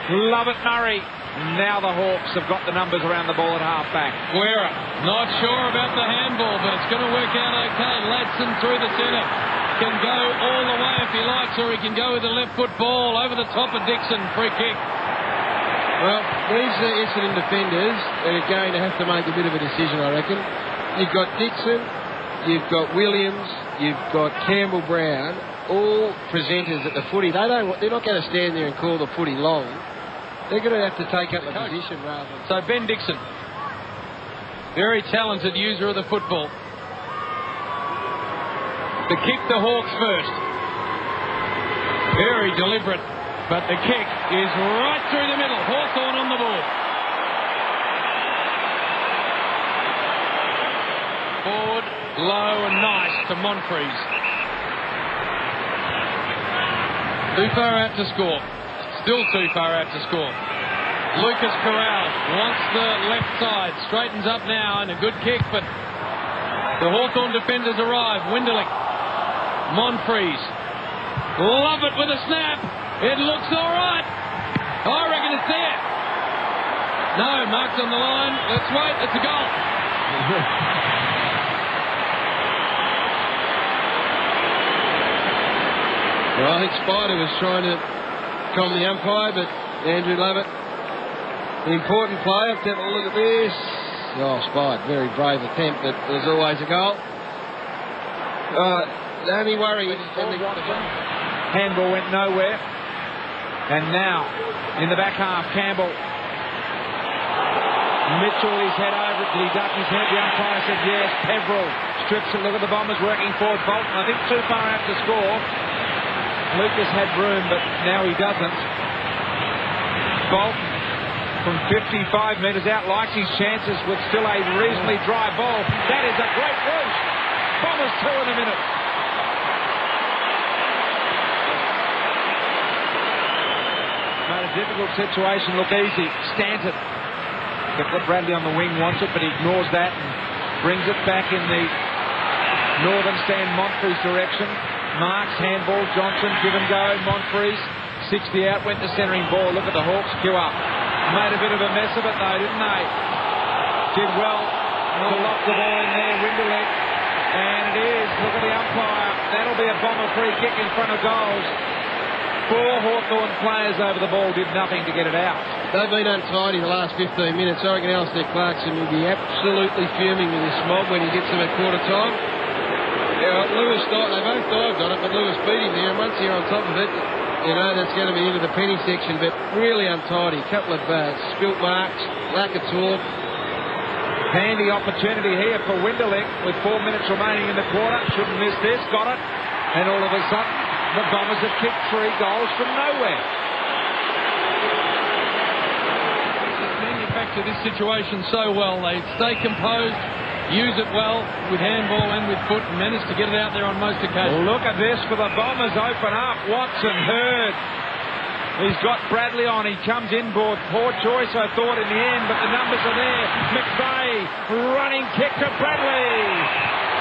Lovett Murray. Now the Hawks have got the numbers around the ball at half-back. Guerra, not sure about the handball, but it's going to work out okay. Ladson through the centre. Can go all the way if he likes, or he can go with the left foot ball over the top of Dixon. Free kick. Well, these Essendon defenders are going to have to make a bit of a decision, I reckon. You've got Dixon, you've got Williams, you've got Campbell Brown, all presenters at the footy. They're not going to stand there and call the footy long. They're going to have to take up a position rather than... So Ben Dixon, very talented user of the football. The kick, the Hawks first. Very deliberate, but the kick is right through the middle. Hawthorn on the ball. Forward, low and nice to Monfries. Too far out to score. Still too far out to score. Lucas Corral wants the left side. Straightens up now and a good kick, but the Hawthorn defenders arrive. Winderlich. Monfries. Love it with a snap. It looks all right. I reckon it's there. No, marked on the line. Let's wait. It's a goal. Well, I think Spider was trying to calm the umpire, but Andrew Lovett, the important player, have to have a look at this. Oh, Spider, very brave attempt, but there's always a goal. The only worry is... Handball went nowhere. And now, in the back half, Campbell. Mitchell, his head over it. Did he duck his head? The umpire said yes. Peverill strips it. Look at the Bombers working forward. Bolton, I think, too far out to score. Lucas had room, but now he doesn't. Bolton from 55 metres out likes his chances with still a reasonably dry ball. That is a great roost. Bombers 2 in a minute. Made a difficult situation look easy. Stanton. Bradley on the wing wants it, but he ignores that and brings it back in the northern stand Monfries direction. Marks, handball, Johnson, give and go, Monfries, 60 out, went to centering ball. Look at the Hawks queue up. Made a bit of a mess of it though, didn't they? Did well to lock the ball in there, Winderlich. And it is, look at the umpire. That'll be a Bomber free kick in front of goals. 4 Hawthorn players over the ball did nothing to get it out. They've been untidy the last 15 minutes. I reckon Alistair Clarkson will be absolutely fuming with this mob when he gets them at quarter time. Yeah, Lewis, they both dived on it, but Lewis beat him there, and once you're on top of it, you know, that's going to be into the penny section, but really untidy. A couple of spilt marks, lack of talk. Handy opportunity here for Winderlich with 4 minutes remaining in the quarter. Shouldn't miss this, got it. And all of a sudden, the Bombers have kicked 3 goals from nowhere. Manufacture this situation so well. They stay composed, use it well with handball and with foot, and manage to get it out there on most occasions. Look at this for the Bombers. Open up. Watson, Hurd. He's got Bradley on. He comes inboard. Poor choice, I thought, in the end, but the numbers are there. McVeigh, running kick to Bradley.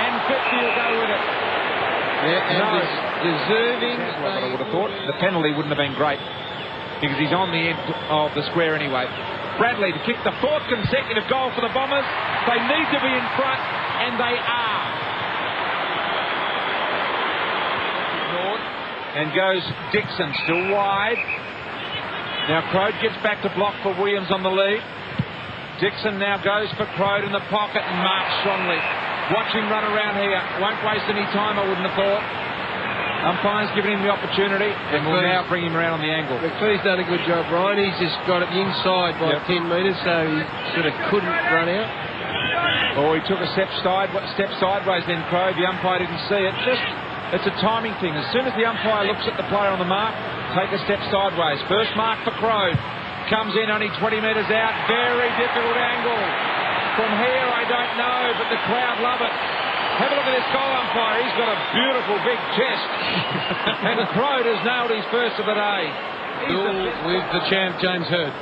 And 50 will go with it. Yeah, and no. Deserving. That's what I would have thought. The penalty wouldn't have been great because he's on the end of the square anyway. Bradley to kick the 4th consecutive goal for the Bombers. They need to be in front, and they are. And goes Dixon, still wide. Now Crode gets back to block for Williams on the lead. Dixon now goes for Crode in the pocket and marks strongly. Watch him run around here. Won't waste any time, I wouldn't have thought. Umpire's given him the opportunity, and will now bring him around on the angle. McPhee's done a good job, Ryan. He's just got it inside by 10 metres, so he sort of couldn't run out. Oh, he took a step sideways then, Crode. The umpire didn't see it. It's a timing thing. As soon as the umpire looks at the player on the mark, take a step sideways. First mark for Crode. Comes in only 20 metres out. Very difficult angle. From here, I don't know, but the crowd love it. Have a look at this goal umpire. He's got a beautiful big chest. And Crode has nailed his first of the day. With the champ, James Hurd.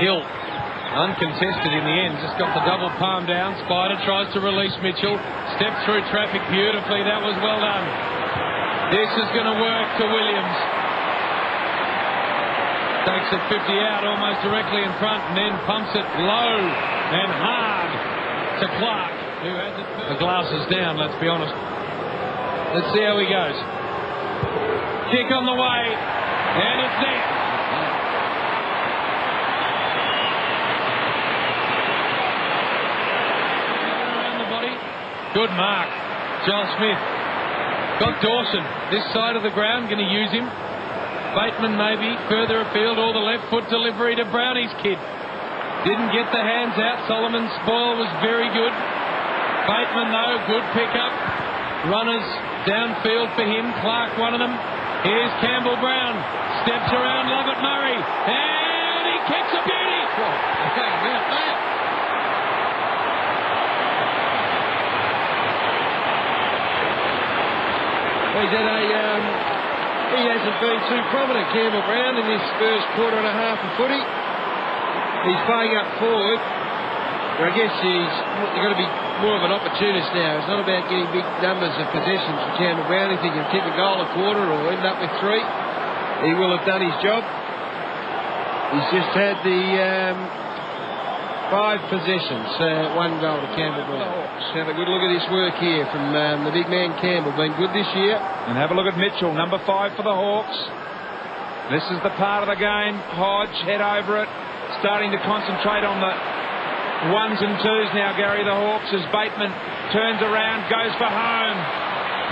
Hill, uncontested in the end, just got the double palm down. Spider tries to release Mitchell. Stepped through traffic beautifully. That was well done. This is going to work to Williams. Takes it 50 out, almost directly in front, and then pumps it low and hard to Clark, who has it. The glass is down, let's be honest. Let's see how he goes. Kick on the way, and it's there. Around the body. Good mark. John Smith. Got Dawson this side of the ground, going to use him. Bateman maybe further afield, or the left foot delivery to Brownie's kid. Didn't get the hands out. Solomon's spoil was very good. Bateman though, good pickup. Runners downfield for him. Clark, one of them. Here's Campbell Brown. Steps around Lovett Murray. And he kicks a beauty. He hasn't been too prominent, Campbell Brown, in this first quarter and a half of footy. He's playing up forward. I guess you've got to be more of an opportunist now. It's not about getting big numbers of possessions for Campbell Brown. If he can kick a goal a quarter or end up with 3, he will have done his job. He's just had the 5 possessions, 1 goal to Campbell Brown. Have a good look at this work here from the big man Campbell. Been good this year. And have a look at Mitchell, number 5 for the Hawks. This is the part of the game. Hodge, head over it. Starting to concentrate on the 1s and 2s now, Gary, the Hawks, as Bateman turns around, goes for home.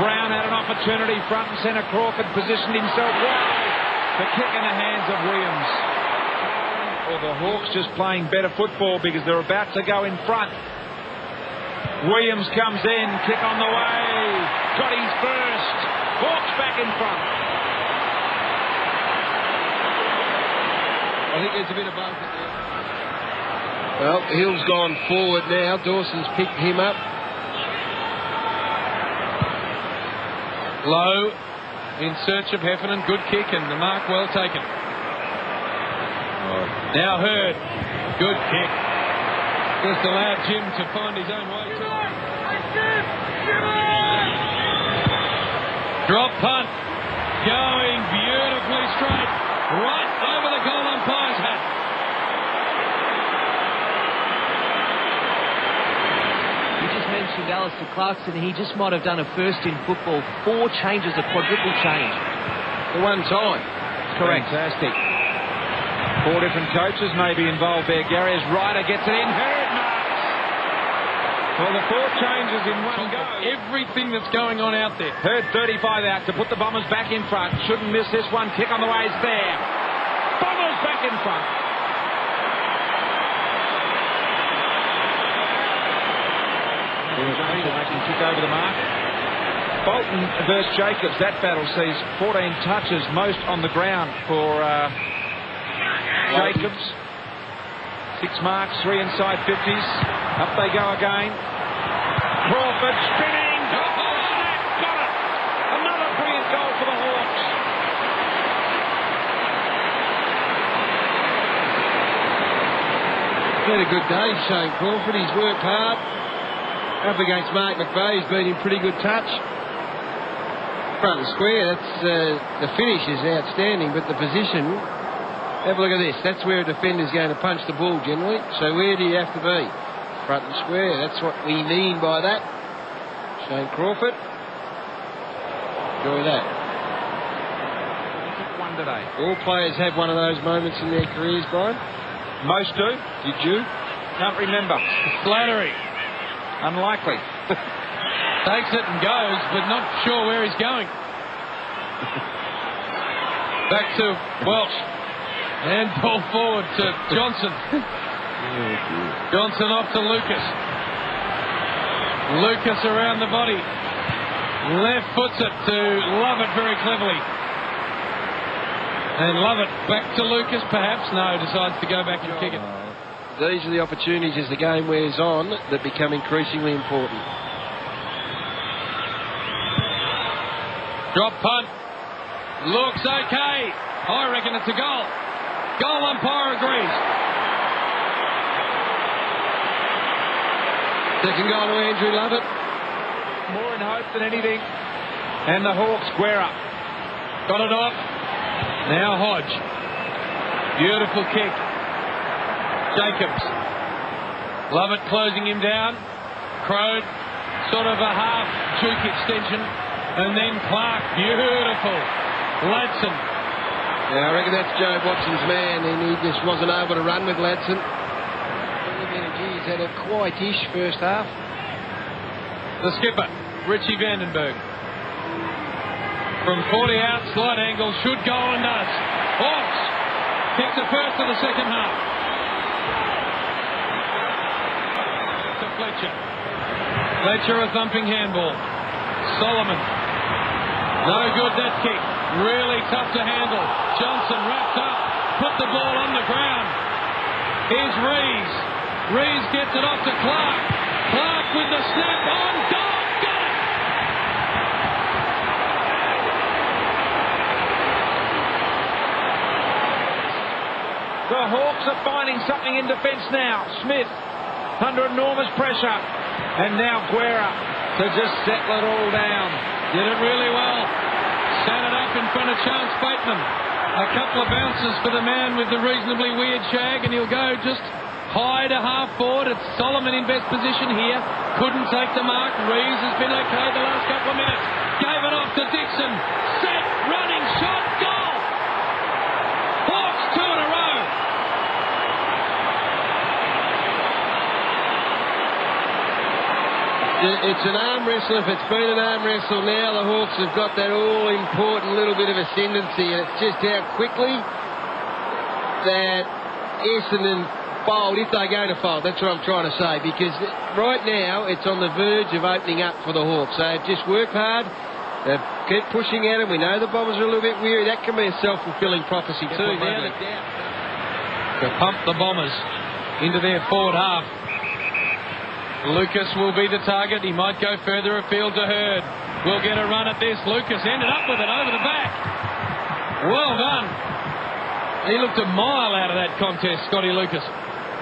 Brown had an opportunity, front and centre. Crawford positioned himself wide. The kick in the hands of Williams. Or the Hawks just playing better football because they're about to go in front. Williams comes in, kick on the way. Got his first. Hawks back in front. I think there's a bit of both there. Well, Hill's gone forward now. Dawson's picked him up. Low in search of Heffernan. Good kick and the mark well taken. Now Hurd. Good kick. Just allowed Jim to find his own way. Drop punt. Going beautifully straight. Right over the goal umpire's hat. You just mentioned Alistair Clarkson. He just might have done a first in football. 4 changes, a quadruple change. For one time. Correct. Fantastic. 4 different coaches may be involved there. Gary, as Ryder gets it in. Hurd marks. Well, the 4 changes in one go. Everything that's going on out there. Hurd 35 out to put the Bombers back in front. Shouldn't miss this one. Kick on the way is there. Bombers back in front. Making kick over the mark. Bolton versus Jacobs. That battle sees 14 touches, most on the ground for Jacobs. 6 marks, 3 inside 50s. Up they go again. Crawford spinning. Oh, that's got it. Another brilliant goal for the Hawks. He's had a good day, Shane Crawford. He's worked hard. Up against Mark McVeigh, he's been in pretty good touch. Front and square, that's the finish is outstanding, but the position, have a look at this. That's where a defender's going to punch the ball generally. So where do you have to be? Front and square, that's what we mean by that. Shane Crawford. Enjoy that. One today. All players have one of those moments in their careers, Brian. Most do. Did you? Can't remember. Flattery. Unlikely. Takes it and goes, but not sure where he's going. Back to Welsh. And ball forward to Johnson. Johnson off to Lucas. Lucas around the body. Left foots it to Lovett very cleverly. And Lovett back to Lucas, perhaps. No, decides to go back and kick it. These are the opportunities as the game wears on that become increasingly important. Drop punt. Looks okay. I reckon it's a goal. Goal umpire agrees. Second goal to Andrew Lovett. More in hope than anything. And the Hawks square up. Got it off. Now Hodge. Beautiful kick. Jacobs. Lovett closing him down. Crowd. Sort of a half juke extension. And then Clark. Beautiful. Ladson. Yeah, I reckon that's Joe Watson's man, and he just wasn't able to run with Ladson. He's had a quietish first half. The skipper, Richie Vandenberg. From 40 out, slight angle, should go and does. Hawks kicks the first of the second half. To Fletcher. Fletcher a thumping handball. Solomon. No good that kick. Really tough to handle. Johnson wrapped up. Put the ball on the ground. Here's Rees. Rees gets it off to Clark. Clark with the snap on. Goal. Got it. The Hawks are finding something in defence now. Smith under enormous pressure. And now Guerra to just settle it all down. Did it really well. Sat it up in front of Chance Bateman. A couple of bounces for the man with the reasonably weird shag, and he'll go just high to half forward. It's Solomon in best position here. Couldn't take the mark. Rees has been okay the last couple of minutes. Gave it off to Dixon. Set, running, shot, goal! Hawks 2 in a row. It's an arm wrestle. If it's been an arm wrestle now, the Hawks have got that all-important little bit of ascendancy, and it's just how quickly that Essendon fold, if they're going to fold. That's what I'm trying to say, because right now it's on the verge of opening up for the Hawks. They've just worked hard. They've kept pushing at them. We know the Bombers are a little bit weary. That can be a self-fulfilling prophecy too. Now to pump the Bombers into their forward half. Lucas will be the target. He might go further afield to Hurd. We'll get a run at this. Lucas ended up with it over the back. Well done. He looked a mile out of that contest, Scotty Lucas.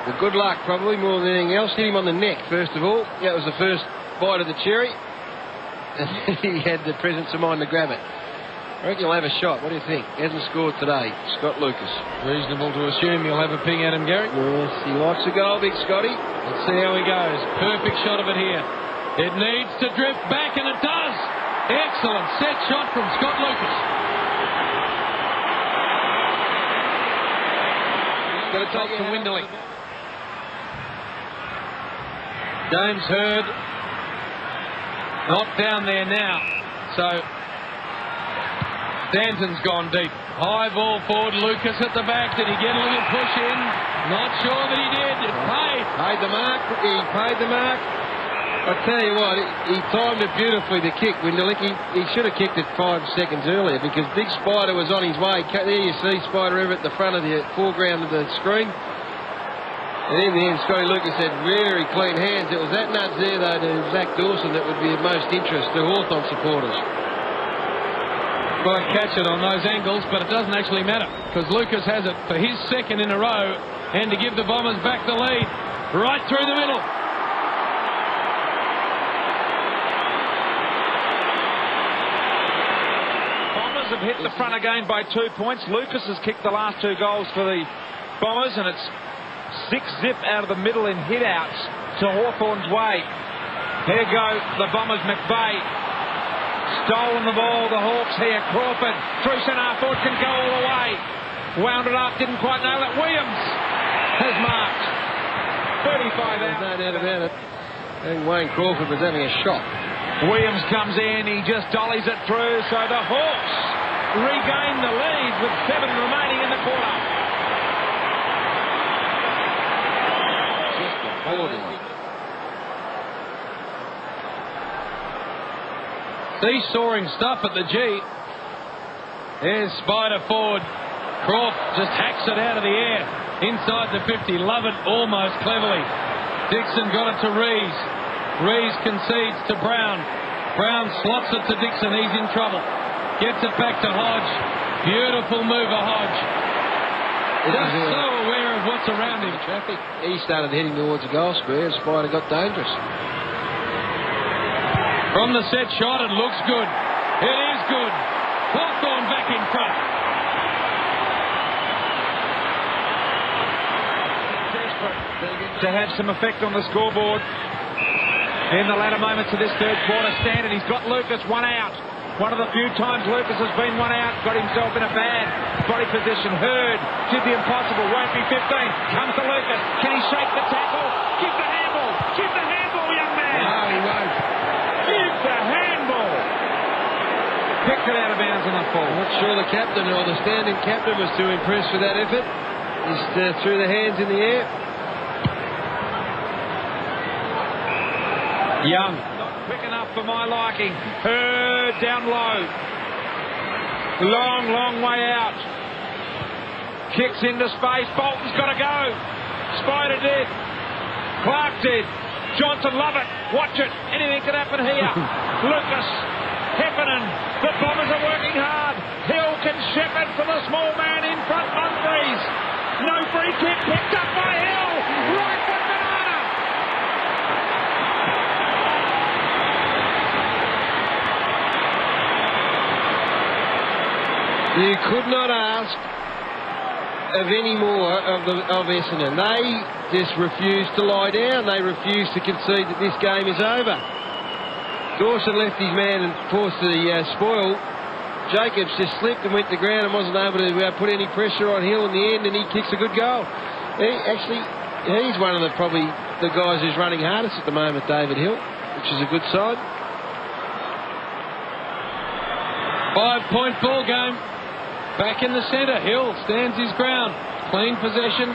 Well, good luck, probably, more than anything else. Hit him on the neck, first of all. That was the first bite of the cherry. And he had the presence of mind to grab it. I reckon he'll have a shot. What do you think? He hasn't scored today, Scott Lucas. Reasonable to assume you'll have a ping at him, Gary. Yes, he likes a goal, big Scotty. Let's see how he goes. Perfect shot of it here. It needs to drift back, and it does. Excellent set shot from Scott Lucas. Got a top to Winderling. James Hurd not down there now. So Danton's gone deep. High ball forward. Lucas at the back. Did he get a little push in? Not sure that he did. It paid. Paid the mark. He paid the mark. I tell you what, he timed it beautifully, the kick, Winderling. He should have kicked it 5 seconds earlier, because Big Spider was on his way. There you see Spider Ever at the front of the foreground of the screen. And in the end, Scotty Lucas had very clean hands. It was that nudge there, though, to Zach Dawson that would be of most interest to Hawthorn supporters. Might catch it on those angles, but it doesn't actually matter, because Lucas has it for his second in a row, and to give the Bombers back the lead right through the middle. Bombers have hit the front again by 2 points. Lucas has kicked the last 2 goals for the Bombers, and it's 6-zip out of the middle in hit-outs to Hawthorn's way. Here go the Bombers. McVeigh stolen the ball. The Hawks here. Crawford through centre forward, can go all the way. Wound it up, didn't quite nail it. Williams has marked. 35 out. No doubt about it. I think Wayne Crawford was having a shot. Williams comes in. He just dollies it through. So the Hawks regain the lead with 7 remaining in the quarter. Seesawing stuff at the G. There's Spider forward. Croft just hacks it out of the air. Inside the 50. Love it almost cleverly. Dixon got it to Rees. Rees concedes to Brown. Brown slots it to Dixon. He's in trouble. Gets it back to Hodge. Beautiful mover, Hodge. Just so aware of what's around him. Traffic. He started heading towards the goal square. Spider got dangerous. From the set shot, it looks good. It is good. Hawthorn back in front. To have some effect on the scoreboard in the latter moments of this third quarter. Stanton, he's got Lucas one out. One of the few times Lucas has been one out, got himself in a bad body position. Hurd did the impossible, won't be 15. Comes to Lucas. Can he shake the tackle? Give the handball. Give the handball, young man. No, he won't. Give the handball. Picked it out of bounds on the full. I'm not sure the captain or the standing captain was too impressed with that effort. Just threw the hands in the air. Young. Not quick enough for my liking. Hurd down low. Long, long way out. Kicks into space. Bolton's got to go. Spider did. Clark did. Johnson, love it. Watch it. Anything could happen here. Lucas. Heffernan. The Bombers are working hard. Hill can shepherd for the small man in front. Humphreys. No free kick. Picked up by Hill. Right foot banana. You could not ask of any more of Essendon. They just refused to lie down. They refused to concede that this game is over. Dawson left his man and forced the spoil. Jacobs just slipped and went to the ground and wasn't able to put any pressure on Hill in the end, and he kicks a good goal. He's one of probably the guys who's running hardest at the moment, David Hill, which is a good sign. 5-point ball game. Back in the centre. Hill stands his ground. Clean possession.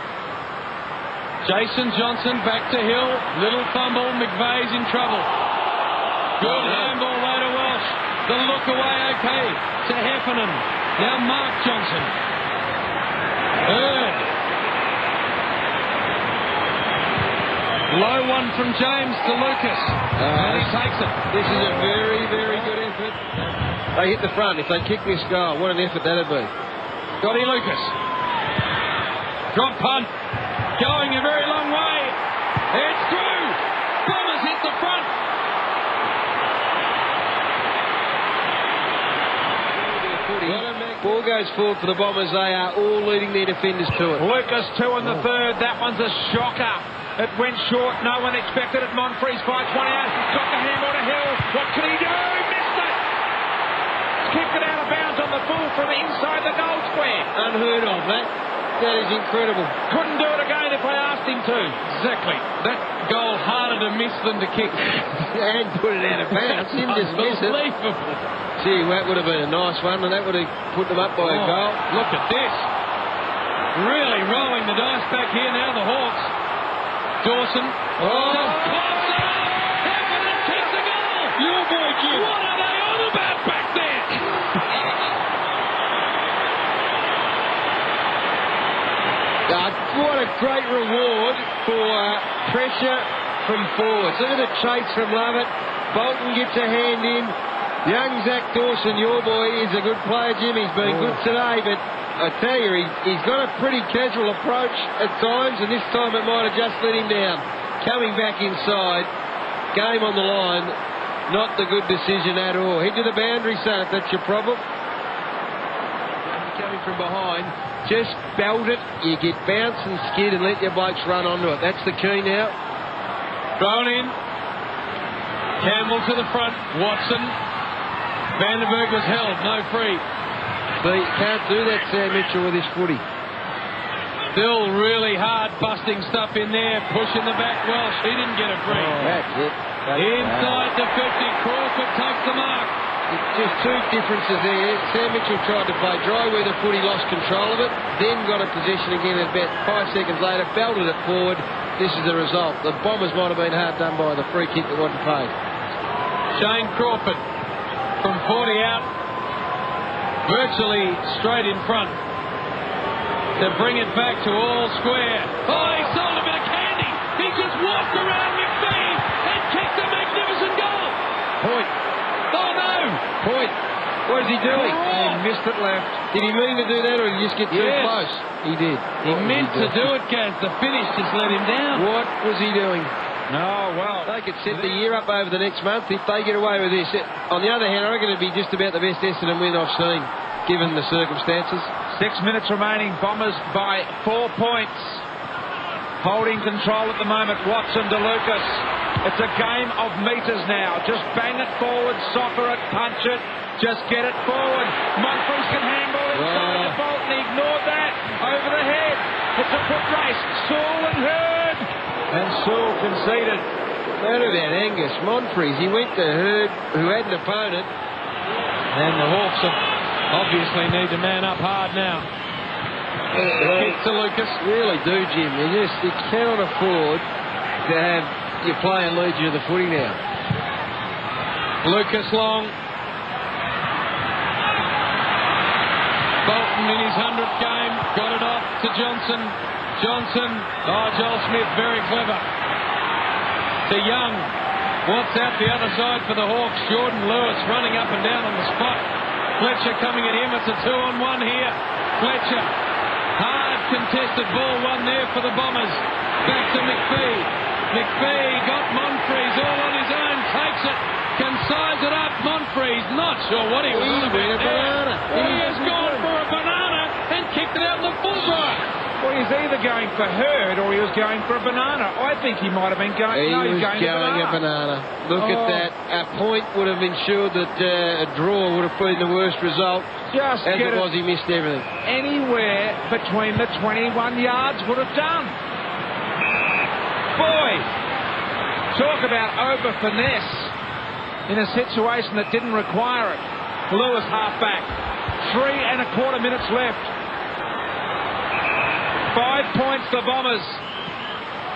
Jason Johnson back to Hill. Little fumble. McVeigh's in trouble. Good handball there to Welsh. The look away okay to Heffernan. Now Mark Johnson. Hurd. Low one from James to Lucas. And he takes it. This is a very, very good effort. They hit the front. If they kick this goal, what an effort that'd be. Scotty Lucas. Drop punt. Going a very long way. It's through. Bombers hit the front. Ball goes forward for the Bombers. They are all leading their defenders to it. Lucas 2 in the third. That one's a shocker. It went short. No one expected it. Monfries fights one out. Got the handball to Hill. What can he do? Missed it. Kicked it out of bounds on the full from inside the goal square. Unheard of, that. That is incredible. Couldn't do it again if I asked him to. Exactly. That goal harder to miss than to kick. And put it out of bounds. Didn't just miss it. Unbelievable. Gee, that would have been a nice one, and that would have put them up by a goal. Look at this. Really rolling the dice back here now, the Hawks. Dawson. Heffernan kicks a goal. Your boy, Jim. What are they on about back there? What a great reward for pressure from forwards. Look at the chase from Lovett. Bolton gets a hand in. Young Zach Dawson, your boy, is a good player, Jim. He's been good today, but I tell you, he's got a pretty casual approach at times, and this time it might have just let him down. Coming back inside, game on the line, not the good decision at all. Head to the boundary, son, if that's your problem. Coming from behind, just belt it. You get bounce and skid and let your blokes run onto it. That's the key now. Thrown in. Campbell to the front. Watson. Vandenberg was held. No free. But you can't do that, Sam Mitchell, with his footy. Still really hard busting stuff in there. Pushing the back. Welsh. He didn't get a free. That's it. Inside the 50. Crawford takes the mark. Just two differences there. Sam Mitchell tried to play dry where the footy lost control of it, then got a possession again about 5 seconds later, belted it forward. This is the result. The Bombers might have been hard done by the free kick that wasn't paid. Shane Crawford from 40 out, virtually straight in front to bring it back to all square. Oh, he sold a bit of candy. He just walked around McVeigh and kicked a magnificent goal. Point. Oh, no. Point. What is he doing? He missed it left. Did he mean to do that, or did he just get too close? He did. He meant to do it, Gaz. The finish just let him down. What was he doing? No, well. They could set the year up over the next month if they get away with this. On the other hand, I reckon it'd be just about the best Essendon win I've seen, given the circumstances. 6 minutes remaining. Bombers by 4 points. Holding control at the moment. Watson to Lucas. It's a game of metres now. Just bang it forward, soccer it, punch it. Just get it forward. Monfries can handball inside the Bolt, and he ignored that. Over the head. It's a foot race. Sewell and Hurd. And Sewell conceded. What about Angus Monfries? He went to Hurd, who had an opponent. And the Hawks obviously need to man up hard now. Kick to Lucas. Really do, Jim. You cannot afford to have your playing lead you to the footy now. Lucas Long. Bolton in his 100th game. Got it off to Johnson. Johnson. Oh, Joel Smith, very clever. To Young. Wants out the other side for the Hawks. Jordan Lewis running up and down on the spot. Fletcher coming at him. It's a 2-on-1 here. Fletcher. Hard contested ball, one there for the Bombers. Back to McPhee. McPhee got Monfries all on his own. Takes it. Can size it up. Monfries not sure what he was on about there. He has gone for a banana and kicked it out the full drive. Well, he's either going for Hurd or he was going for a banana. I think he might have been going. He was going a banana. Look at that. A point would have ensured that a draw would have been the worst result. Just as get it was, he missed everything. Anywhere between the 21 yards would have done. Boy, talk about over finesse in a situation that didn't require it. Lewis half back. 3 1/4 minutes left. 5 points the Bombers.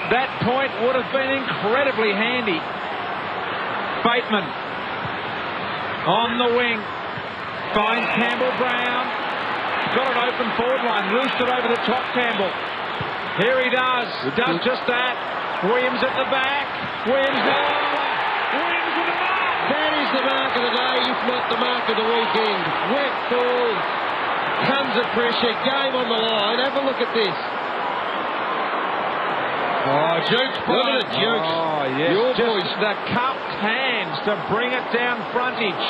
That point would have been incredibly handy. Bateman on the wing. Finds Campbell Brown. Got it open forward line. Loosed it over the top, Campbell. Here he does. Does just that. Williams at the back. Williams at the mark. That is the mark of the day, if not the mark of the weekend. Wet ball. Tons of pressure. Game on the line. Have a look at this. Oh, Jukes. Look at it, Jukes. Oh, yes. Your just boys. the cupped hands to bring it down frontage.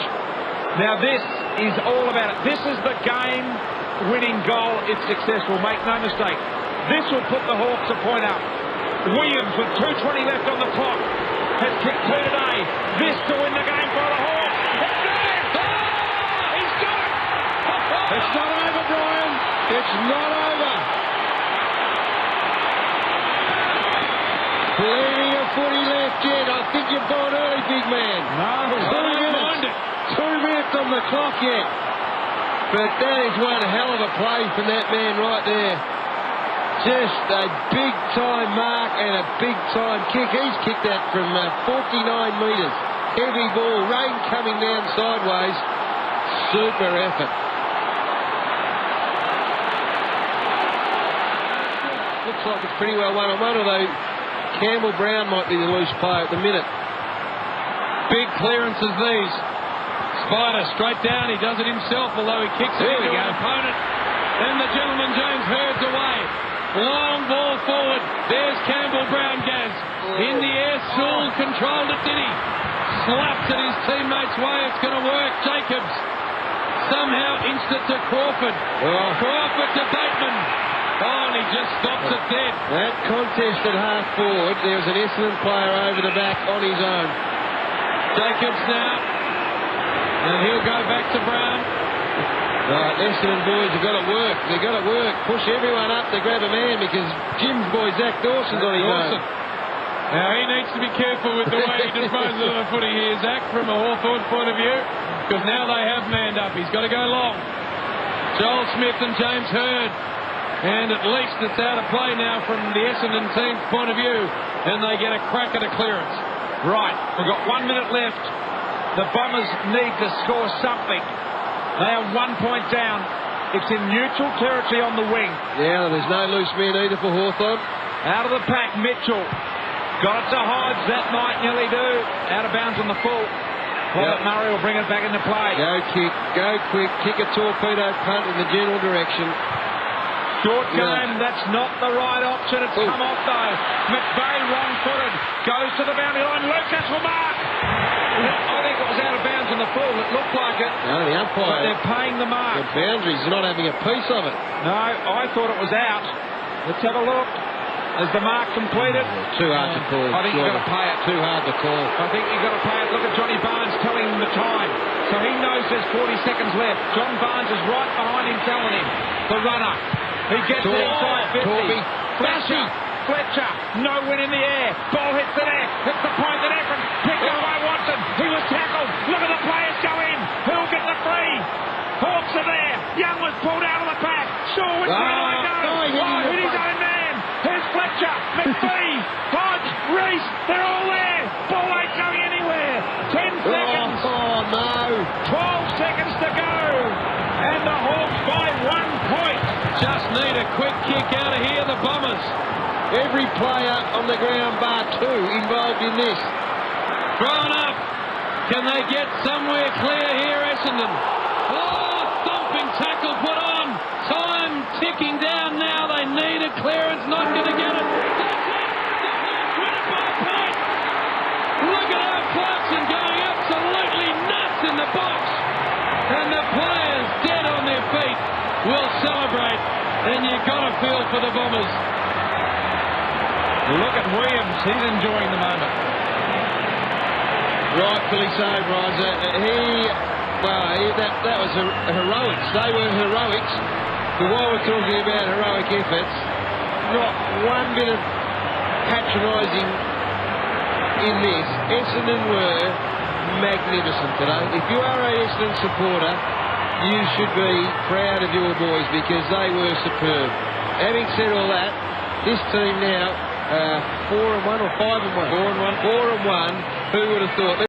Now, this is all about it. This is the game-winning goal if successful. Make no mistake. This will put the Hawks a point up. Williams, with 2:20 left on the clock, has kicked 2 today. This to win the game for the Hawks. It's there! Oh, he's got it! It's not over, Brian. It's not over. Plenty of footy left yet. I think you've gone early, big man. No, 2 minutes. 2 minutes on the clock yet. But that is one hell of a play from that man right there. Just a big-time mark and a big-time kick. He's kicked that from 49 metres. Heavy ball, rain coming down sideways. Super effort. Looks like it's pretty well one-on-one, although Campbell Brown might be the loose player at the minute. Big clearances these. Spider straight down. He does it himself, although he kicks it into an opponent. Then the gentleman James Hurd's away. Long ball forward. There's Campbell Brown, Gaz. In the air, Sewell controlled it, did he? Slapped at his teammate's way. It's going to work. Jacobs somehow inched it to Crawford. Crawford to Bateman. Oh, and he just stops it dead. That contest at half forward, there was an Essendon player over the back on his own. Jacobs now. And he'll go back to Brown. Right, Essendon boys have got to work. They've got to work. Push everyone up to grab a man because Jim's boy, Zach Dawson's on his own. Now, he needs to be careful with the way he disposes of the footy here, Zach, from a Hawthorn point of view, because now they have manned up. He's got to go long. Joel Smith and James Hurd. And at least it's out of play now from the Essendon team's point of view, and they get a crack at a clearance. Right, we've got 1 minute left. The Bombers need to score something. They are 1 point down. It's in neutral territory on the wing. Yeah, there's no loose men either for Hawthorn. Out of the pack, Mitchell. Got it to Hodge. That might nearly do. Out of bounds on the full. Robert Murray will bring it back into play. Go kick, go quick, kick a torpedo punt in the general direction. Short game, that's not the right option. It's come off though. McVeigh wrong-footed, goes to the boundary line. Lucas will mark. I think it was out of bounds on the full. It looked like it. No, the umpire. But they're paying the mark. The boundaries are not having a piece of it. No, I thought it was out. Let's have a look. Is the mark completed? Too hard to call. I think you've got to pay it. Too hard to call. I think you've got to pay it. Look at Johnny Barnes telling him the time. So he knows there's 40 seconds left. John Barnes is right behind him telling him. The runner. He gets it inside 50. Fletcher. No win in the air. Ball hits the net. Hits the point that Efron. Picked up by Watson. He was tackled. Look at the players go in. Who'll get the free? Hawks are there. Young was pulled out of the pack. Shaw, which way do I go? Hit his own man. Here's Fletcher, McPhee, Hodge, Reese. They're all there. Ball ain't going anywhere. 10 seconds. Oh, no. 12 seconds to go. And the Hawks by 1 point. Just need a quick kick out of here, the Bombers. Every player on the ground bar 2 involved in this. Thrown up. Can they get somewhere clear here, Essendon? Oh, thumping tackle put on. Time ticking down now. They need a clearance. Not going to get it. Win it by a point. Look at how Clarkson going absolutely nuts in the box. And the players dead on their feet will celebrate. And you've got to feel for the Bombers. Look at Williams. He's enjoying the moment. Rightfully so, Riser. That was heroics. They were heroics. But while we're talking about heroic efforts, not one bit of patronising in this. Essendon were magnificent today. If you are a Essendon supporter, you should be proud of your boys because they were superb. Having said all that, this team now 4-1 or 5-1? 4-1. 4-1. Who would have thought?